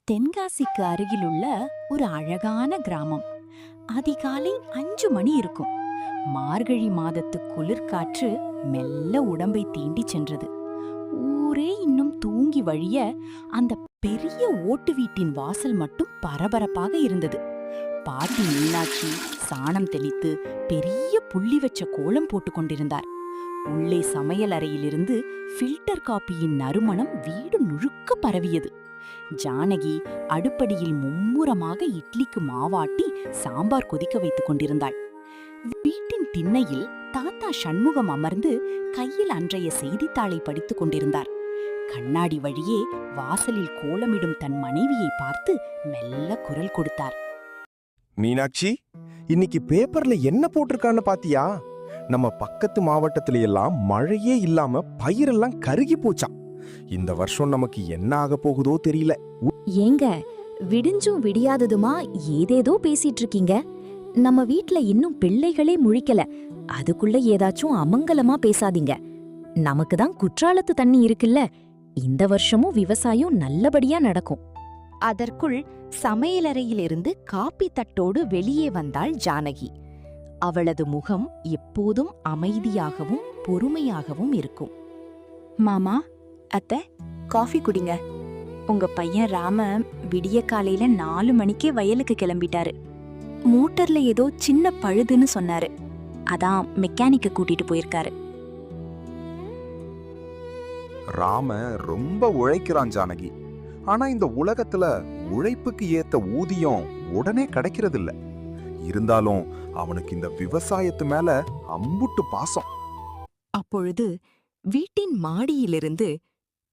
தென்காசிக்கு அருகிலுள்ள ஒரு அழகான கிராமம். அதிகாலை 5 மணி இருக்கும். மார்கழி மாதத்து குளிர்காற்று மெல்ல உடம்பை தீண்டி சென்றது. ஊரே இன்னும் தூங்கி வழிய அந்த பெரிய ஓட்டு வீட்டின் வாசல் மட்டும் பரபரப்பாக இருந்தது. பாட்டி மீனாட்சி சாணம் தெளித்து பெரிய புள்ளி வச்ச கோலம் போட்டுக் கொண்டிருந்தார். உள்ளே சமையல் அறையிலிருந்து ஃபில்டர் காப்பியின் நறுமணம் வீடு முழுக்க பரவியது. ஜானகி அடுப்படியில் மும்முரமாக இட்லிக்கு மாவாட்டி சாம்பார் கொதிக்க வைத்துக் கொண்டிருந்தாள். வீட்டின் திண்ணையில் தாத்தா சண்முகம் அமர்ந்து கையில் அன்றைய செய்தித்தாளை படித்துக் கொண்டிருந்தார். கண்ணாடி வழியே வாசலில் கோலமிடும் தன் மனைவியை பார்த்து மெல்ல குரல் கொடுத்தார். மீனாட்சி, இன்னைக்கு பேப்பர்ல என்ன போட்டிருக்கான்னு பாத்தியா? நம்ம பக்கத்து மாவட்டத்துல எல்லாம் மழையே இல்லாம பயிரெல்லாம் கருகி போச்சாம். இந்த வருஷம் நமக்கு என்ன ஆக போகுதோ தெரியல. ஏங்க, விடிஞ்சும் விடியாததுமா ஏதேதோ பேசிட்டு இருக்கீங்க. நம்ம வீட்ல இன்னும் பிள்ளைகளே முழிக்கல, அதுக்குள்ள ஏதாச்சும் அமங்கலமா பேசாதீங்க. நமக்கு தான் குற்றாலத்து தண்ணி இருக்குல்ல, இந்த வருஷமும் விவசாயம் நல்லபடியா நடக்கும். அதற்குள் சமையலறையிலிருந்து காப்பி தட்டோடு வெளியே வந்தாள் ஜானகி. அவளது முகம் எப்போதும் அமைதியாகவும் பொறுமையாகவும் இருக்கும். மாமா, அத்தை, காஃபி குடிங்க. உங்க பையன் ராம விடிய காலையில 4 மணிக்கே வயலுக்கு கிளம்பிட்டாரு. மோட்டர்ல ஏதோ சின்ன பழுதுன்னு சொன்னாரு. அதான் மெக்கானிக்க கூட்டிட்டு போயிருக்காரு. ராம ரொம்ப உழைக்கிறான் ஜானகி. ஆனா இந்த உலகத்துல உழைப்புக்கு ஏத்த ஊதியம் உடனே கிடைக்கிறது இல்ல. இருந்தாலும் அவனுக்கு இந்த விவசாயத்து மேல அம்புட்டு பாசம். அப்பொழுது வீட்டின் மாடியிலிருந்து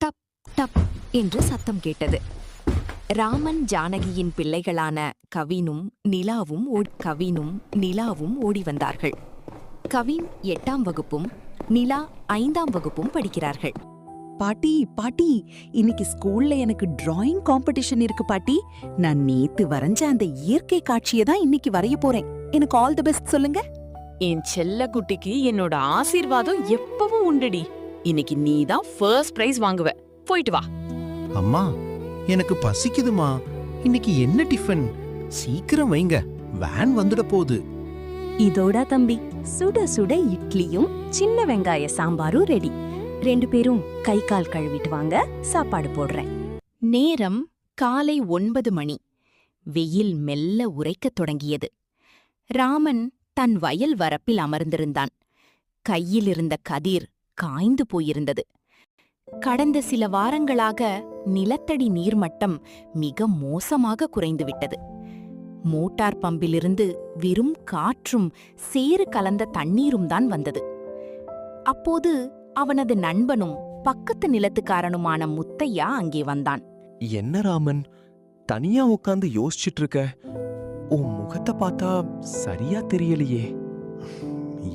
டப் டப் என்று சத்தம் கேட்டது. ராமன் ஜானகியின் பிள்ளைகளான கவினும் நிலாவும் ஓடி வந்தார்கள். கவின் 8ஆம் வகுப்பும் நிலா 5ஆம் வகுப்பும் படிக்கிறார்கள். பாட்டி, இன்னைக்கு ஸ்கூல்ல எனக்கு டிராயிங் காம்படிஷன் இருக்கு பாட்டி. நான் நேத்து வரைஞ்ச அந்த இயற்கை காட்சியை தான் இன்னைக்கு வரைய போறேன். எனக்கு ஆல் தி பெஸ்ட் சொல்லுங்க. என் செல்ல குட்டிக்கு என்னோட ஆசீர்வாதம் எப்பவும் உண்டுடி. இன்னைக்கு நீ தான் ஃபர்ஸ்ட் பிரைஸ் வாங்குவ. போயிட்டு வா. அம்மா, எனக்கு பசிக்குதுமா. இன்னைக்கு என்ன டிஃபன்? சீக்கிரம் வைங்க, வேன் வந்துட போகுது. இதோட தம்பி, சுட சுட இட்லியும் சின்ன வெங்காய சாம்பாரும் ரெடி. 2 பேரும் கை கால் கழுவிட்டு வாங்க, சாப்பாடு போடுறேன். நேரம் காலை 9 மணி. வெயில் மெல்ல உரைக்கத் தொடங்கியது. ராமன் தன் வயல் வரப்பில் அமர்ந்திருந்தான். கையிலிருந்த கதிர் காய்ந்து போயிருந்தது. கடந்த சில வாரங்களாக நிலத்தடி நீர்மட்டம் மிக மோசமாக குறைந்துவிட்டது. மோட்டார் பம்பிலிருந்து வெறும் காற்றும் சேறு கலந்த தண்ணீரும் தான் வந்தது. அப்போது அவனது நண்பனும் பக்கத்து நிலத்துக்காரனுமான முத்தையா அங்கே வந்தான். என்ன ராமன், தனியா உட்காந்து யோசிச்சுட்டு இருக்க? உன் முகத்தை பார்த்தா சரியா தெரியலையே.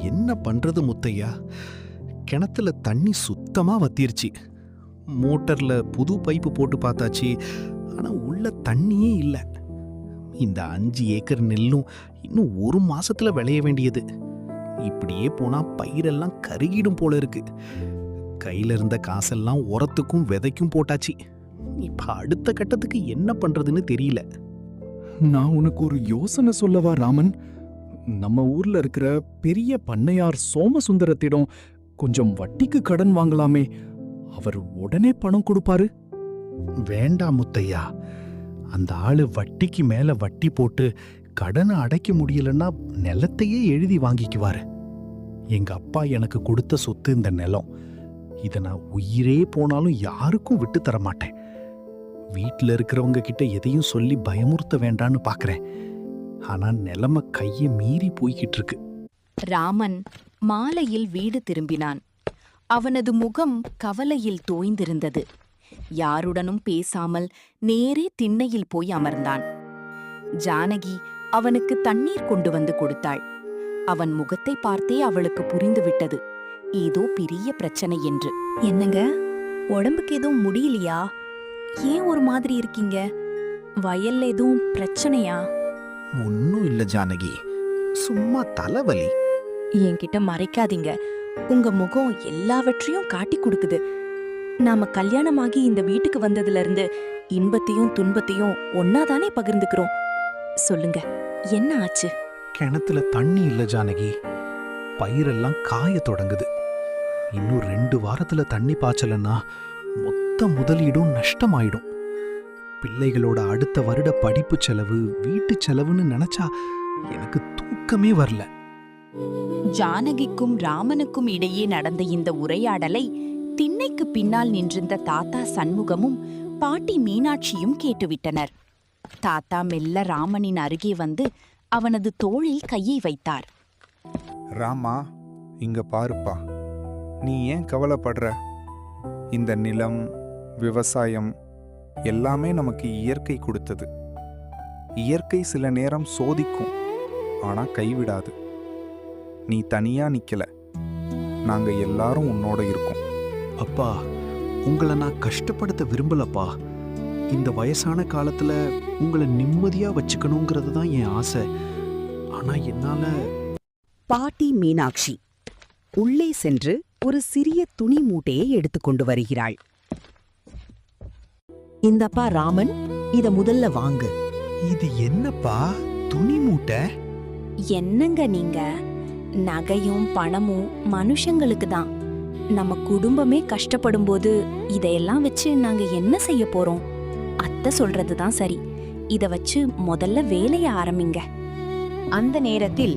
என்ன பண்றது முத்தையா? கிணத்துல தண்ணி சுத்தமா வத்திருச்சு. மோட்டர்ல புது பைப்பு போட்டு பார்த்தாச்சு, ஆனா உள்ள தண்ணியே இல்ல. இந்த 5 ஏக்கர் நெல்லும் இன்னும் 1 மாசத்துல விளைய வேண்டியது. இப்படியே போனா பயிரெல்லாம் கருகிடும் போல இருக்கு. கையில இருந்த காசெல்லாம் உரத்துக்கும் விதைக்கும் போட்டாச்சு. இப்ப அடுத்த கட்டத்துக்கு என்ன பண்றதுன்னு தெரியல. நான் உனக்கு ஒரு யோசனை சொல்லவா ராமன்? நம்ம ஊர்ல இருக்கிற பெரிய பண்ணையார் சோமசுந்தரத்திடம் கொஞ்சம் வட்டிக்கு கடன் வாங்கலாமே. அவர் உடனே பணம் கொடுப்பாரு. வேண்டாம் முத்தையா, அந்த ஆளு வட்டிக்கு மேல வட்டி போட்டு கடனை அடைக்க முடியலன்னா நிலத்தையே எழுதி வாங்கிக்குவாரு. எங்க அப்பா எனக்கு கொடுத்த சொத்து இந்த நிலம். இதை நான் உயிரே போனாலும் யாருக்கும் விட்டு தர மாட்டேன். வீட்டில் இருக்கிறவங்க கிட்ட எதையும் சொல்லி பயமுறுத்த வேண்டான்னு பாக்குறேன். ஆனா நிலைமை கையை மீறி போய்கிட்டு இருக்கு. ராமன் மாலையில் வீடு திரும்பினான். அவனது முகம் கவலையில் தோய்ந்திருந்தது. யாருடனும் பேசாமல் நேரே திண்ணையில் போய் அமர்ந்தான். ஜானகி அவனுக்கு தண்ணீர் கொண்டு வந்து கொடுத்தாள். அவன் முகத்தை பார்த்தே அவளுக்கு புரிந்துவிட்டது, ஏதோ பெரிய பிரச்சனை என்று. என்னங்க, உடம்புக்கு எதுவும் முடியலையா? ஏன் ஒரு மாதிரி இருக்கீங்க? வயல்ல எதுவும் பிரச்சனையா? ஒன்னும் இல்ல ஜானகி, சும்மா தலைவலி. என்கிட்ட மறைக்காதீங்க. உங்க முகம் எல்லாவற்றையும் காட்டி கொடுக்குது. நாம கல்யாணமாகி இந்த வீட்டுக்கு வந்ததுல இருந்து இன்பத்தையும் துன்பத்தையும் ஒன்னாதானே பகிர்ந்துக்கிறோம். சொல்லுங்க, என்ன ஆச்சு? கிணத்துல தண்ணி இல்ல ஜானகி. பயிரெல்லாம் காய தொடங்குது. இன்னும் 2 வாரத்துல தண்ணி பாய்ச்சலன்னா மொத்த முதலீடும் நஷ்டமாயிடும். பிள்ளைகளோட அடுத்த வருட படிப்பு செலவு, வீட்டு செலவுன்னு நினைச்சா எனக்கு தூக்கமே வரல. ஜானகிக்கும் ராமனுக்கும் இடையே நடந்த இந்த உரையாடலை திண்ணைக்கு பின்னால் நின்றிருந்த தாத்தா சண்முகமும் பாட்டி மீனாட்சியும் கேட்டுவிட்டனர். தாத்தா மெல்ல ராமனின் அருகே வந்து அவனது தோளில் கையை வைத்தார். ராமா, இங்க பாருப்பா. நீ ஏன் கவலைப்படுற? இந்த நிலம், விவசாயம் எல்லாமே நமக்கு இயற்கை கொடுத்தது. இயற்கை சில நேரம் சோதிக்கும், ஆனா கைவிடாது. நீ தனியா நிக்கல, நாங்க எல்லாரும் உன்னோட இருக்கோம். அப்பா, உங்களை நான் கஷ்டப்படுத்த விரும்பலப்பா. இந்த வயசான காலத்துல உங்களை நிம்மதியா வச்சுக்கணுங்கிறது தான் என் ஆசை. ஆனா என்னால... பாட்டி மீனாட்சி உள்ளே சென்று ஒரு சிறிய துணி மூட்டையை எடுத்துக்கொண்டு வருகிறாள். இந்தப்பா ராமன், இத முதல்ல வாங்கு. இது என்னப்பா, துணி மூட்டை? என்னங்க நீங்க? நகையும் பணமும் மனுஷங்களுக்கு தான். நம்ம குடும்பமே கஷ்டப்படும் போது இதையெல்லாம் வச்சு நாங்க என்ன செய்ய போறோம்? அத்தை சொல்றதுதான் சரி. இத வச்சு முதல்ல வேலைய ஆரம்பிங்க. அந்த நேரத்தில்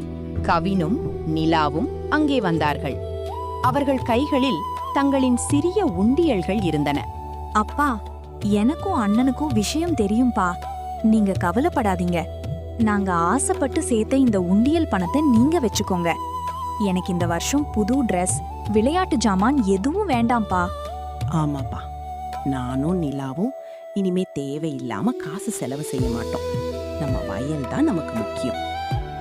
கவினும் நிலாவும் அங்கே வந்தார்கள். அவர்கள் கைகளில் தங்களின் சிறிய உண்டியல்கள் இருந்தன. அப்பா, எனக்கும் அண்ணனுக்கும் விஷயம் தெரியும்பா. நீங்க கவலைப்படாதீங்க. நாங்க ஆசைப்பட்டு சேர்த்த இந்த உண்டியல் பணத்தை நீங்க வச்சுக்கோங்க. எனக்கு இந்த வருஷம் புது ட்ரெஸ், விளையாட்டு ஜாமான் எதுவும் வேண்டாம்ப்பா. ஆமாப்பா, நானும் நிலாவும் இனிமே தேவையில்லாம காசு செலவு செய்ய மாட்டோம். நம்ம வயல் தான் நமக்கு முக்கியம்.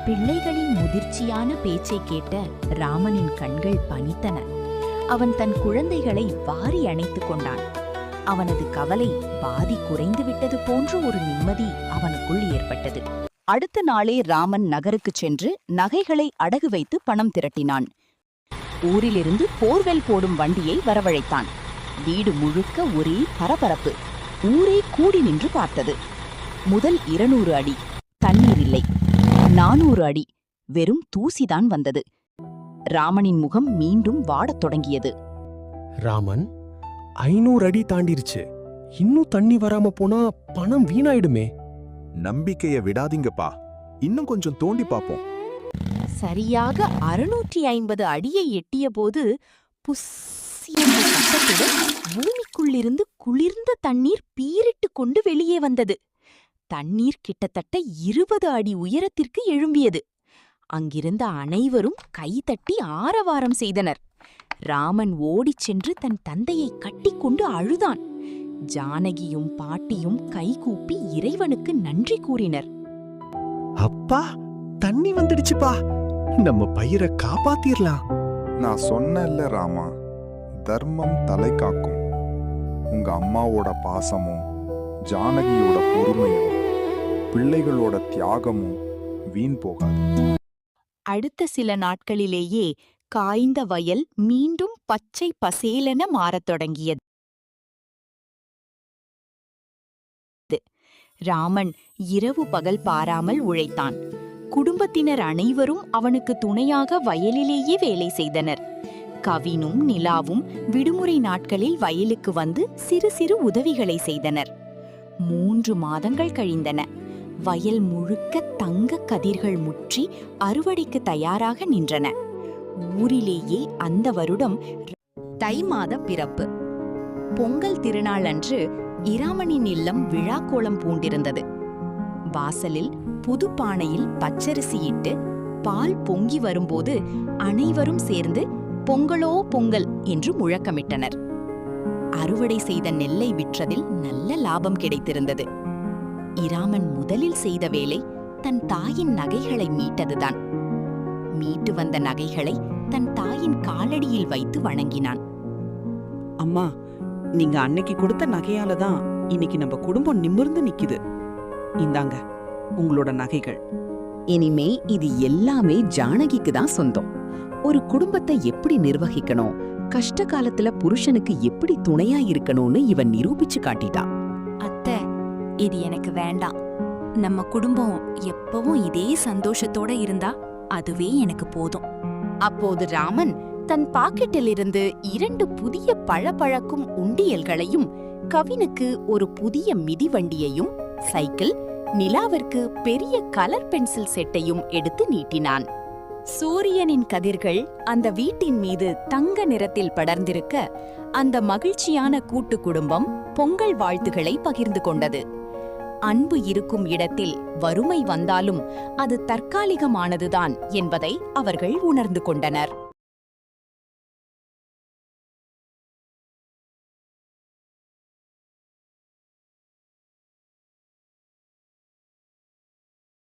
பிள்ளைகளின் முதிர்ச்சியான பேச்சை கேட்ட ராமனின் கண்கள் பனித்தன. அவன் தன் குழந்தைகளை வாரி அணைத்துக் கொண்டான். அவனது கவலை பாதி குறைந்து விட்டது போன்ற ஒரு நிம்மதி அவனுக்குள் ஏற்பட்டது. அடுத்த நாளே ராமன் நகருக்குச் சென்று நகைகளை அடகு வைத்து பணம் திரட்டினான். ஊரிலிருந்து போர்வெல் போடும் வண்டியை வரவழைத்தான். வீடு முழுக்க ஒரே பரபரப்பு. ஊரே கூடி நின்று பார்த்தது. முதல் 200 அடி தண்ணீர் இல்லை. 400 அடி வெறும் தூசிதான் வந்தது. ராமனின் முகம் மீண்டும் வாடத் தொடங்கியது. ராமன், 500 அடி தாண்டிருச்சு. இன்னும் தண்ணி வராம போனா பணம் வீணாயிடுமே. நம்பிக்கைய விடாதீங்கப்பா, இன்னும் கொஞ்சம் தோண்டி பாப்போம். சரியாக 650 அடியை எட்டிய போது புஸ் என்ற சத்தத்துடன் பூமிக்குள்ளிருந்து குளிர்ந்த தண்ணீர் பீரிட்டு கொண்டு வெளியே வந்தது. தண்ணீர் கிட்டத்தட்ட 20 அடி உயரத்திற்கு எழும்பியது. அங்கிருந்த அனைவரும் கைதட்டி ஆரவாரம் செய்தனர். ராமன் ஓடிச் சென்று தன் தந்தையை கட்டிக்கொண்டு அழுதான். ஜானகியும் பாட்டியும் கைகூப்பி இறைவனுக்கு நன்றி கூறினர். அப்பா, தண்ணி வந்துடுச்சுப்பா. நம்ம பயிரை காப்பாத்திரலாம். நான் சொன்னேன்ல ராமா, தர்மம் தலை காக்கும். உங்க அம்மாவோட பாசமும் ஜானகியோட பொறுமையும் பிள்ளைகளோட தியாகமும் வீண் போகாது. அடுத்த சில நாட்களிலேயே காய்ந்த வயல் மீண்டும் பச்சை பசேலென மாறத் தொடங்கியது. ராமன் இரவு பகல் பாராமல் உழைத்தான். குடும்பத்தினர் அனைவரும் அவனுக்கு துணையாக வயலிலேயே வேலை செய்தனர். கவினும் நிலாவும் விடுமுறை நாட்களில் வயலுக்கு வந்து சிறு சிறு உதவிகளை செய்தனர். 3 மாதங்கள் கழிந்தன. வயல் முழுக்க தங்க கதிர்கள் முற்றி அறுவடைக்கு தயாராக நின்றன. ஊரிலேயே அந்த வருடம் தை மாத பிறப்பு. பொங்கல் திருநாள் அன்று இராமனின் இல்லம் விழாக்கோலம் பூண்டிருந்தது. வாசலில் புது பானையில் பச்சரிசியிட்டு பால் பொங்கி வரும்போது அனைவரும் சேர்ந்து பொங்கலோ பொங்கல் என்று முழக்கமிட்டனர். அறுவடை செய்த நெல்லை விற்றதில் நல்ல லாபம் கிடைத்திருந்தது. இராமன் முதலில் செய்த வேலை தன் தாயின் நகைகளை மீட்டதுதான். மீட்டு வந்த நகைகளை தன் தாயின் காலடியில் வைத்து வணங்கினான். அம்மா, நீங்க அன்னைக்கு கொடுத்த நகையால தான் இன்னைக்கு நம்ம குடும்பம் நிமிர்ந்து நிக்குது. இந்தாங்க உங்களோட நகைகள். இனிமே இது எல்லாமே ஜானகிக்கு தான் சொந்தம். ஒரு குடும்பத்தை எப்படி நிர்வகிக்கணும், கஷ்ட காலத்துல புருஷனுக்கு எப்படி துணையா இருக்கணும்னு இவன் நிரூபிச்சு காட்டிட்டா. அத்தை, இது எனக்கு வேண்டாம். நம்ம குடும்பம் எப்பவும் இதே சந்தோஷத்தோட இருந்தா அதுவே எனக்கு போதும். அப்போது ராமன் தன் பாக்கெட்டிலிருந்து 2 புதிய பழபழக்கும் உண்டியல்களையும் கவினுக்கு ஒரு புதிய மிதிவண்டியையும் சைக்கிள், நிலாவிற்கு பெரிய கலர் பென்சில் செட்டையும் எடுத்து நீட்டினான். சூரியனின் கதிர்கள் அந்த வீட்டின் மீது தங்க நிறத்தில் படர்ந்திருக்க அந்த மகிழ்ச்சியான கூட்டு குடும்பம் பொங்கல் வாழ்த்துக்களை பகிர்ந்து கொண்டது. அன்பு இருக்கும் இடத்தில் வறுமை வந்தாலும் அது தற்காலிகமானதுதான் என்பதை அவர்கள் உணர்ந்து கொண்டனர்.